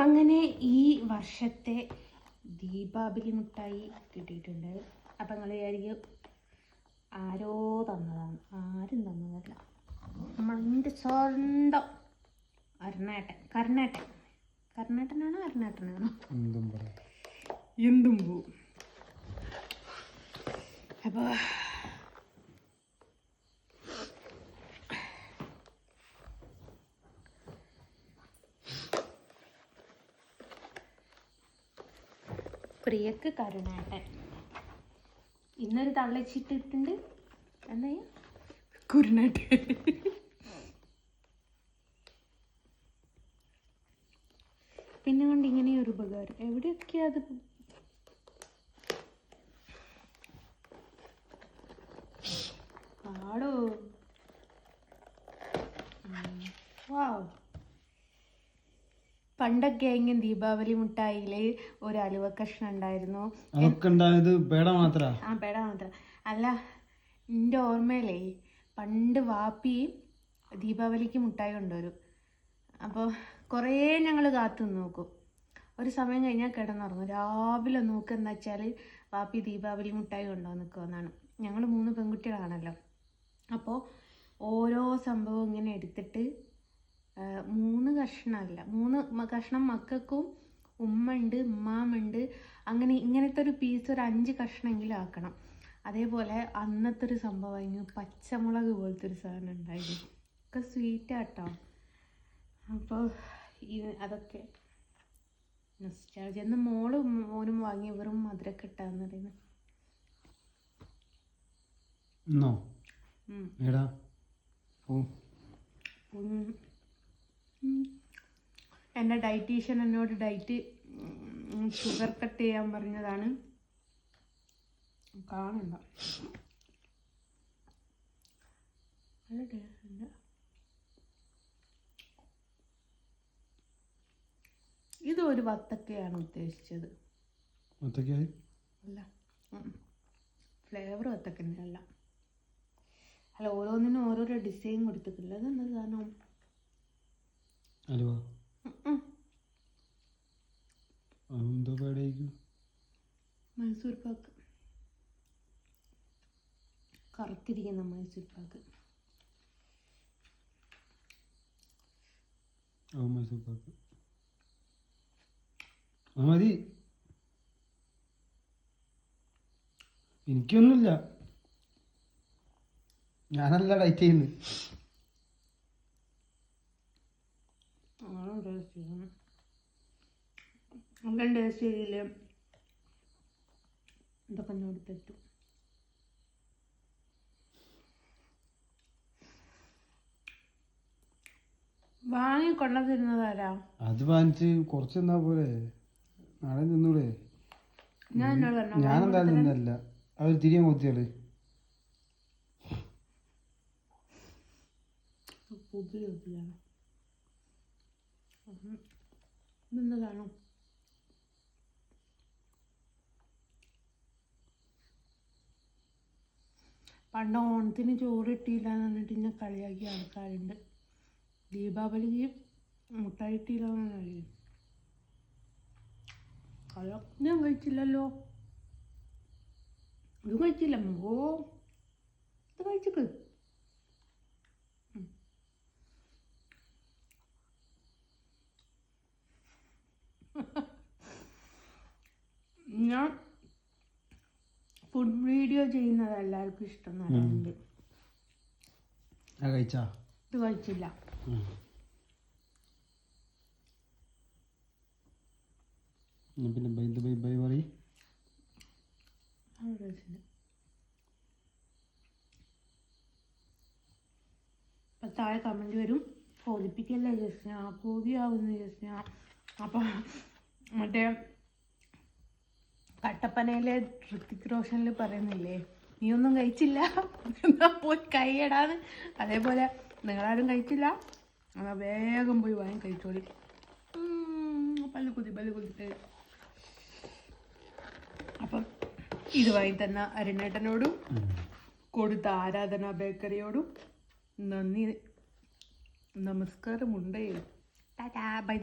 അങ്ങനെ ഈ വർഷത്തെ ദീപാവലി മിഠായി കിട്ടിയിട്ടുണ്ട്. അപ്പം നിങ്ങൾ വിചാരിക്കും ആരോ തന്നതാണ്. ആരും തന്നതല്ല, നമ്മളിൻ്റെ സ്വന്തം കർണാട്ടനാണോ എന്തും പോവും. അപ്പോൾ പ്രിയക്ക് കരുണാട്ടൻ ഇന്നൊരു തള്ളച്ചിട്ടിട്ടുണ്ട്. എന്താ കുരുണാട്ടൻ. പിന്നെ കൊണ്ട് ഇങ്ങനെയൊരു ഉപകാരം എവിടെയൊക്കെയാ അത് ആടോ. വാവ്. പണ്ടൊക്കെ എങ്കിൽ ദീപാവലി മിഠായില് ഒരു അലുവ കഷ്ണം ഉണ്ടായിരുന്നു. പേട മാത്രം. അല്ല, എൻ്റെ ഓർമ്മയിലേ പണ്ട് വാപ്പി ദീപാവലിക്ക് മിഠായി കൊണ്ടുവരും. അപ്പോൾ കുറേ ഞങ്ങൾ കാത്തു നോക്കും. ഒരു സമയം കഴിഞ്ഞാൽ കിടന്നുറങ്ങും. രാവിലെ നോക്കുക എന്താ വെച്ചാൽ വാപ്പി ദീപാവലി മിഠായി കൊണ്ടുവന്ന് നിൽക്കുമെന്നാണ്. ഞങ്ങൾ 3 പെൺകുട്ടികളാണല്ലോ. അപ്പോൾ ഓരോ സംഭവം ഇങ്ങനെ എടുത്തിട്ട് 3 കഷ്ണമല്ല, 3 കഷ്ണം മക്കൾക്കും ഉമ്മയുണ്ട്, ഉമ്മാമുണ്ട്, അങ്ങനെ ഇങ്ങനത്തെ ഒരു പീസ് ഒരു 5 കഷ്ണമെങ്കിലും ആക്കണം. അതേപോലെ അന്നത്തെ ഒരു സംഭവമായിരുന്നു പച്ചമുളക് പോലത്തെ ഒരു സാധനം ഉണ്ടായിരുന്നു. ഒക്കെ സ്വീറ്റാട്ടോ. അപ്പോൾ അതൊക്കെ നൊസ്റ്റാൾജിയ. എന്ന് മോളും മോനും വാങ്ങി വെറും മധുരമൊക്കെ ഇട്ടാന്ന് പറയുന്നത്. എൻ്റെ ഡയറ്റീഷ്യൻ എന്നോട് ഷുഗർ കട്ട് ചെയ്യാൻ പറഞ്ഞതാണ്. കാണണ്ട നല്ല ടേസ്റ്റ്. ഇത് ഒരു വത്തക്കയാണ് ഉദ്ദേശിച്ചത്. അല്ല, ഫ്ലേവർ വത്തക്കൻ്റെ അല്ല. ഓരോന്നിനും ഓരോരോ ഡിസൈൻ കൊടുത്തിട്ടില്ല. അതെന്താ സാധനം? മൈസൂർ പാക്ക്. കറുത്തിരിക്കുന്ന മൈസൂർ പാക്ക്. മതി, എനിക്കൊന്നുമില്ല. ഞാനല്ല ഡയറ്റ് ചെയ്യുന്നത്. ടേസ്റ്റ് ചെയ്തില്ല. ഇതൊക്കെ എന്നോട് തെറ്റും. വാങ്ങി കൊണ്ടുവന്നിരുന്നതാരാ? അത് വാങ്ങിച്ച് കുറച്ച് തന്നാ പോലെ, നാളെ നിന്നൂടെ? ഞാനെന്തായാലും നിന്നല്ല, അവർ തിരിയാൻ കൊത്തിയാള്. നിന്നതാണോ? പണ്ട് ഓണത്തിന് ചോറ് കിട്ടിയില്ല എന്ന് പറഞ്ഞിട്ട് ഇന്നെ കളിയാക്കിയ ആൾക്കാരുണ്ട്. ദീപാവലിക്ക് മുട്ടായി കിട്ടിയില്ല എന്നല്ലേ? ഞാൻ കഴിച്ചില്ലല്ലോ. ഇത് കഴിച്ചില്ല. ഇത് കഴിച്ചിട്ട് ഞാൻ ഫുഡ് വീഡിയോ ചെയ്യുന്നത് എല്ലാവർക്കും ഇഷ്ടം പറയുന്നുണ്ട്. ഇത് കഴിച്ചില്ല. അപ്പം താഴെ കമൻറ്റ് വരും, കൊതിപ്പിക്കല്ലേ ജസ്ന, കൊതിയാവുന്നു ജസ്ന. അപ്പം മറ്റേ കട്ടപ്പനയിലെ ഋത്തിക് റോഷനിൽ പറയുന്നില്ലേ, നീ ഒന്നും കഴിച്ചില്ല എന്നാ പോയി കൈയിടാന്ന്. അതേപോലെ നിങ്ങളാരും കഴിച്ചില്ല, എന്നാൽ വേഗം പോയി വാങ്ങി കഴിച്ചോളി. പല്ല് കുത്തിട്ട്. അപ്പം ഇത് വാങ്ങി തന്ന അരുണേട്ടനോടും കൊടുത്ത ആരാധന ബേക്കറിയോടും നന്ദി, നമസ്കാരമുണ്ടേ. ടാറ്റാ, ബൈ.